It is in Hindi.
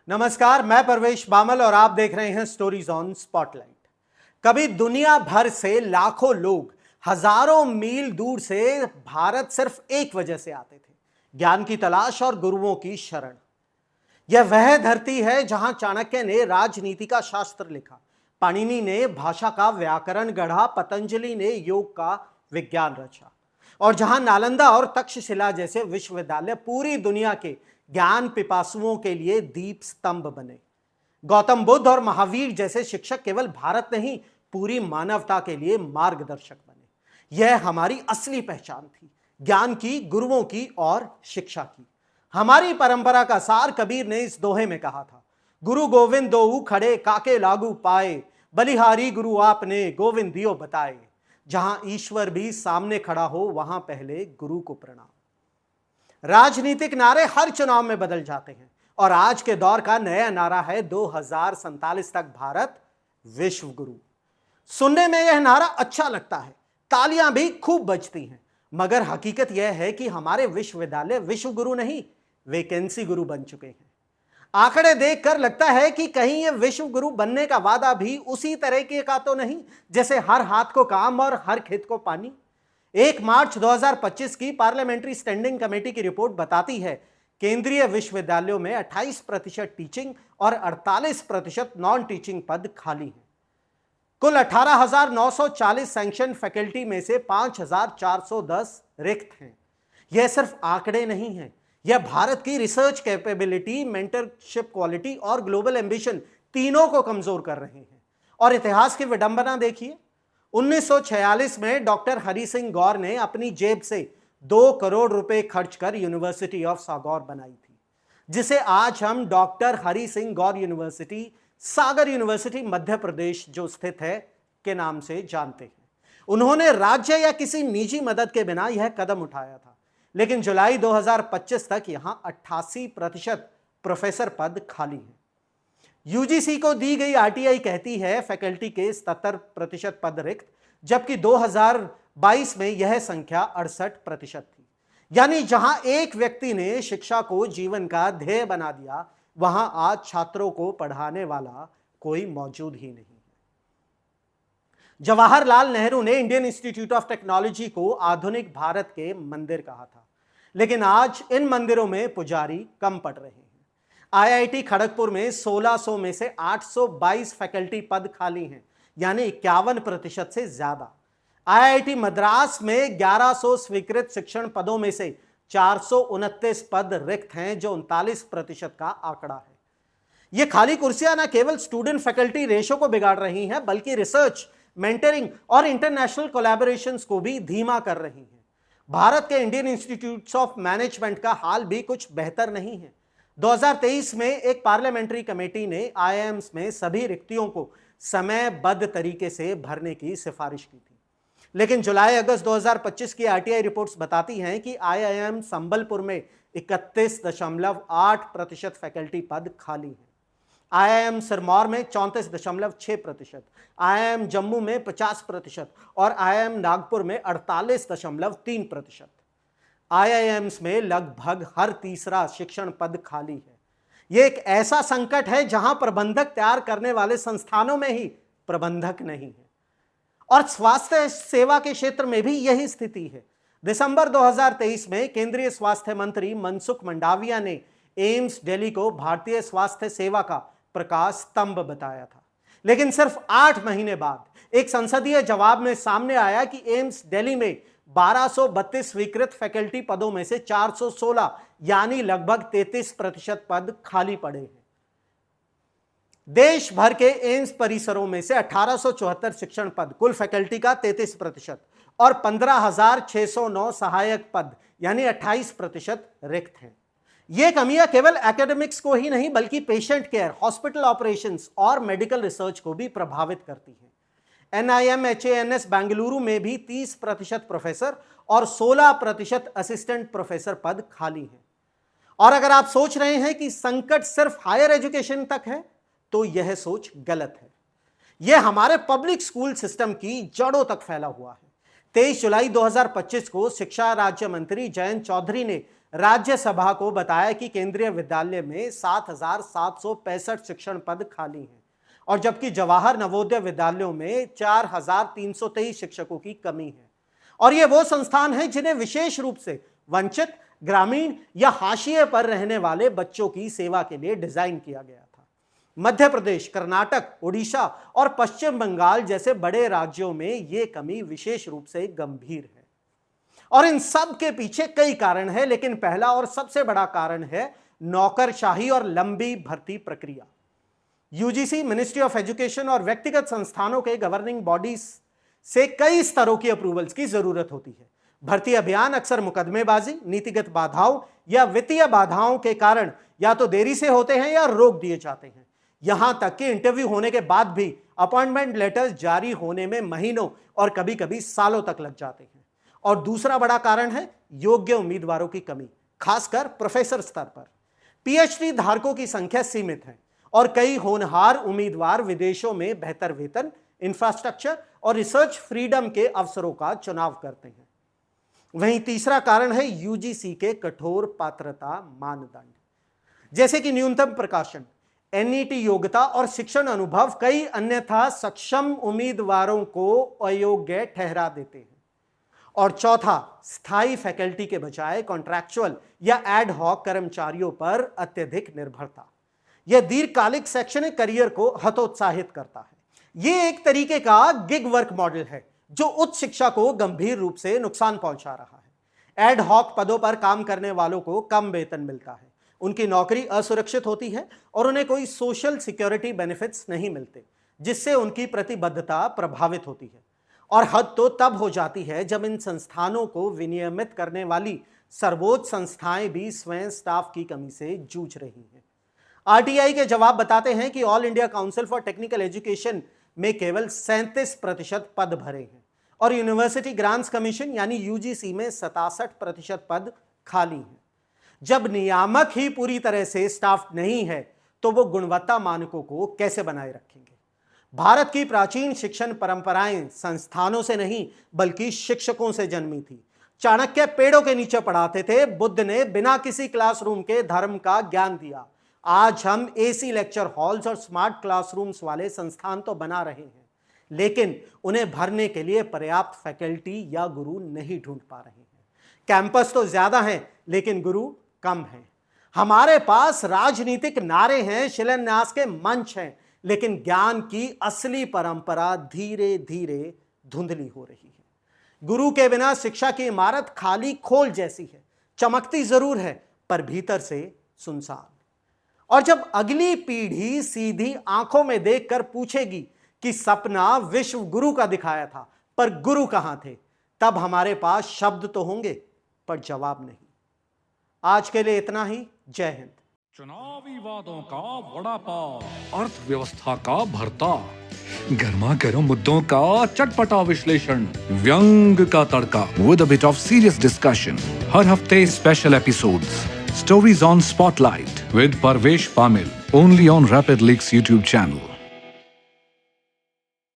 नमस्कार, मैं परवेश बामल और आप देख रहे हैं स्टोरीज ऑन स्पॉटलाइट। कभी दुनिया भर से लाखों लोग हजारों मील दूर से भारत सिर्फ एक वजह से आते थे, ज्ञान की तलाश और गुरुओं की शरण। यह वह धरती है जहां चाणक्य ने राजनीति का शास्त्र लिखा, पाणिनि ने भाषा का व्याकरण गढ़ा, पतंजलि ने योग का विज्ञान रचा और जहां नालंदा और तक्षशिला जैसे विश्वविद्यालय पूरी दुनिया के ज्ञान पिपासुओं के लिए दीप स्तंभ बने। गौतम बुद्ध और महावीर जैसे शिक्षक केवल भारत नहीं, पूरी मानवता के लिए मार्गदर्शक बने। यह हमारी असली पहचान थी, ज्ञान की, गुरुओं की और शिक्षा की। हमारी परंपरा का सार कबीर ने इस दोहे में कहा था, गुरु गोविंद दोऊ खड़े काके लागू पाए, बलिहारी गुरु आपने गोविंद दियो बताए। जहां ईश्वर भी सामने खड़ा हो वहां पहले गुरु को प्रणाम। राजनीतिक नारे हर चुनाव में बदल जाते हैं और आज के दौर का नया नारा है 2047 तक भारत विश्व गुरु। सुनने में यह नारा अच्छा लगता है, तालियां भी खूब बजती हैं, मगर हकीकत यह है कि हमारे विश्वविद्यालय विश्व गुरु नहीं, वैकेंसी गुरु बन चुके हैं। आंकड़े देखकर लगता है कि कहीं यह विश्व गुरु बनने का वादा भी उसी तरीके का तो नहीं, जैसे हर हाथ को काम और हर खेत को पानी। 1 मार्च 2025 की पार्लियामेंट्री स्टैंडिंग कमेटी की रिपोर्ट बताती है, केंद्रीय विश्वविद्यालयों में 28% टीचिंग और 48% नॉन टीचिंग पद खाली हैं। कुल 18,940 सैंक्शन फैकल्टी में से 5,410 रिक्त हैं। यह सिर्फ आंकड़े नहीं हैं, यह भारत की रिसर्च कैपेबिलिटी, मेंटरशिप क्वालिटी और ग्लोबल एम्बिशन तीनों को कमजोर कर रहे हैं। और इतिहास की विडंबना देखिए, 1946 में डॉक्टर हरि सिंह गौर ने अपनी जेब से 2 करोड़ रुपए खर्च कर यूनिवर्सिटी ऑफ सागर बनाई थी, जिसे आज हम डॉक्टर हरि सिंह गौर यूनिवर्सिटी, सागर यूनिवर्सिटी मध्य प्रदेश जो स्थित है के नाम से जानते हैं। उन्होंने राज्य या किसी निजी मदद के बिना यह कदम उठाया था, लेकिन जुलाई 2025 तक यहां 88% प्रोफेसर पद खाली हैं। यूजीसी को दी गई आरटीआई कहती है फैकल्टी के 77% पद रिक्त, जबकि 2022 में यह संख्या 68% थी। यानी जहां एक व्यक्ति ने शिक्षा को जीवन का ध्येय बना दिया, वहां आज छात्रों को पढ़ाने वाला कोई मौजूद ही नहीं है। जवाहरलाल नेहरू ने इंडियन इंस्टीट्यूट ऑफ टेक्नोलॉजी को आधुनिक भारत के मंदिर कहा था, लेकिन आज इन मंदिरों में पुजारी कम पड़ रहे हैं। आईआईटी खड़गपुर में 1600 में से 822 फैकल्टी पद खाली हैं, यानी 51% से ज्यादा। आईआईटी मद्रास में 1100 स्वीकृत शिक्षण पदों में से 429 पद रिक्त हैं, जो 39% का आंकड़ा है। ये खाली कुर्सियां न केवल स्टूडेंट फैकल्टी रेशो को बिगाड़ रही हैं, बल्कि रिसर्च, मेंटरिंग और इंटरनेशनल कोलैबोरेशंस को भी धीमा कर रही हैं। भारत के इंडियन इंस्टीट्यूट्स ऑफ मैनेजमेंट का हाल भी कुछ बेहतर नहीं है। 2023 में एक पार्लियामेंट्री कमेटी ने आईआईएम्स में सभी रिक्तियों को समयबद्ध तरीके से भरने की सिफारिश की थी, लेकिन जुलाई-अगस्त 2025 की आरटीआई रिपोर्ट्स बताती हैं कि आईआईएम संबलपुर में 31.8% फैकल्टी पद खाली हैं, आईआईएम सिरमौर में 34.6%, आईआईएम जम्मू में 50% और आईआईएम नागपुर में 48.3%। आईआईएम्स में लगभग हर तीसरा शिक्षण पद खाली है। यह एक ऐसा संकट है जहां प्रबंधक तैयार करने वाले संस्थानों में ही प्रबंधक नहीं है। और स्वास्थ्य सेवा के क्षेत्र में भी यही स्थिति है। दिसंबर 2023 में केंद्रीय स्वास्थ्य मंत्री मनसुख मंडाविया ने एम्स दिल्ली को भारतीय स्वास्थ्य सेवा का प्रकाश स्तंभ बताया था, लेकिन सिर्फ 8 महीने बाद एक संसदीय जवाब में सामने आया कि एम्स दिल्ली में 1232 स्वीकृत फैकल्टी पदों में से 416 यानी लगभग 33% पद खाली पड़े हैं। देश भर के एम्स परिसरों में से 1874 शिक्षण पद, कुल फैकल्टी का 33% और 15,609 सहायक पद यानी 28% रिक्त हैं। ये कमियां केवल एकेडमिक्स को ही नहीं, बल्कि पेशेंट केयर, हॉस्पिटल ऑपरेशंस और मेडिकल रिसर्च को भी प्रभावित करती हैं। NIMHANS बेंगलुरु में भी 30% प्रोफेसर और 16% असिस्टेंट प्रोफेसर पद खाली हैं। और अगर आप सोच रहे हैं कि संकट सिर्फ हायर एजुकेशन तक है, तो यह सोच गलत है। यह हमारे पब्लिक स्कूल सिस्टम की जड़ों तक फैला हुआ है। 23 जुलाई 2025 को शिक्षा राज्य मंत्री जयंत चौधरी ने राज्यसभा को बताया कि केंद्रीय विद्यालय में 7,765 शिक्षण पद खाली हैं और जबकि जवाहर नवोदय विद्यालयों में 4,323 शिक्षकों की कमी है। और ये वो संस्थान हैं जिन्हें विशेष रूप से वंचित, ग्रामीण या हाशिए पर रहने वाले बच्चों की सेवा के लिए डिजाइन किया गया था। मध्य प्रदेश, कर्नाटक, ओडिशा और पश्चिम बंगाल जैसे बड़े राज्यों में यह कमी विशेष रूप से गंभीर है और इन सब के पीछे कई कारण हैं, लेकिन पहला और सबसे बड़ा कारण है नौकरशाही और लंबी भर्ती प्रक्रिया। यूजीसी, मिनिस्ट्री ऑफ एजुकेशन और व्यक्तिगत संस्थानों के गवर्निंग बॉडीज से कई स्तरों की अप्रूवल्स की जरूरत होती है। भर्ती अभियान अक्सर मुकदमेबाजी, नीतिगत बाधाओं या वित्तीय बाधाओं के कारण या तो देरी से होते हैं या रोक दिए जाते हैं। यहां तक कि इंटरव्यू होने के बाद भी अपॉइंटमेंट लेटर्स जारी होने में महीनों और कभी कभी सालों तक लग जाते हैं। और दूसरा बड़ा कारण है योग्य उम्मीदवारों की कमी, खासकर प्रोफेसर स्तर पर। पीएचडी धारकों की संख्या सीमित है और कई होनहार उम्मीदवार विदेशों में बेहतर वेतन, इंफ्रास्ट्रक्चर और रिसर्च फ्रीडम के अवसरों का चुनाव करते हैं। वहीं तीसरा कारण है यूजीसी के कठोर पात्रता मानदंड, जैसे कि न्यूनतम प्रकाशन, एनईटी योग्यता और शिक्षण अनुभव कई अन्यथा सक्षम उम्मीदवारों को अयोग्य ठहरा देते हैं। और चौथा, स्थायी फैकल्टी के बजाय कॉन्ट्रैक्चुअल या एड हॉक कर्मचारियों पर अत्यधिक निर्भरता। यह दीर्घकालिक शैक्षणिक करियर को हतोत्साहित करता है। यह एक तरीके का गिग वर्क मॉडल है जो उच्च शिक्षा को गंभीर रूप से नुकसान पहुंचा रहा है। एड हॉक पदों पर काम करने वालों को कम वेतन मिलता है, उनकी नौकरी असुरक्षित होती है और उन्हें कोई सोशल सिक्योरिटी बेनिफिट्स नहीं मिलते, जिससे उनकी प्रतिबद्धता प्रभावित होती है। और हद तो तब हो जाती है जब इन संस्थानों को विनियमित करने वाली सर्वोच्च संस्थाएं भी स्वयं स्टाफ की कमी से जूझ रही हैं। आरटीआई के जवाब बताते हैं कि all India council for technical education में केवल 37% पद भरे हैं और यूनिवर्सिटी ग्रांट्स कमीशन यानी यूजीसी में 67% पद खाली हैं। जब नियामक ही पूरी तरह से स्टाफ नहीं है तो वो गुणवत्ता मानकों को कैसे बनाए रखेंगे? भारत की प्राचीन शिक्षण परंपराएं संस्थानों से नहीं बल्कि शिक्षकों से जन्मी थी। चाणक्य पेड़ों के नीचे पढ़ाते थे, बुद्ध ने बिना किसी क्लासरूम के धर्म का ज्ञान दिया। आज हम एसी लेक्चर हॉल्स और स्मार्ट क्लासरूम्स वाले संस्थान तो बना रहे हैं, लेकिन उन्हें भरने के लिए पर्याप्त फैकल्टी या गुरु नहीं ढूंढ पा रहे हैं। कैंपस तो ज्यादा हैं, लेकिन गुरु कम हैं। हमारे पास राजनीतिक नारे हैं, शिलान्यास के मंच हैं, लेकिन ज्ञान की असली परंपरा धीरे धीरे धुंधली हो रही है। गुरु के बिना शिक्षा की इमारत खाली खोल जैसी है, चमकती जरूर है पर भीतर से सुनसान। और जब अगली पीढ़ी सीधी आंखों में देखकर पूछेगी कि सपना विश्व गुरु का दिखाया था पर गुरु कहां थे, तब हमारे पास शब्द तो होंगे पर जवाब नहीं। आज के लिए इतना ही। जय हिंद। चुनावी वादों का वड़ा पाव, अर्थव्यवस्था का भरता, गर्मा गर्म मुद्दों का चटपटा विश्लेषण, व्यंग का तड़का with a bit of serious discussion. हर हफ्ते special episodes, stories on spotlight with Parvesh Pamil, only on Rapid Leaks YouTube channel.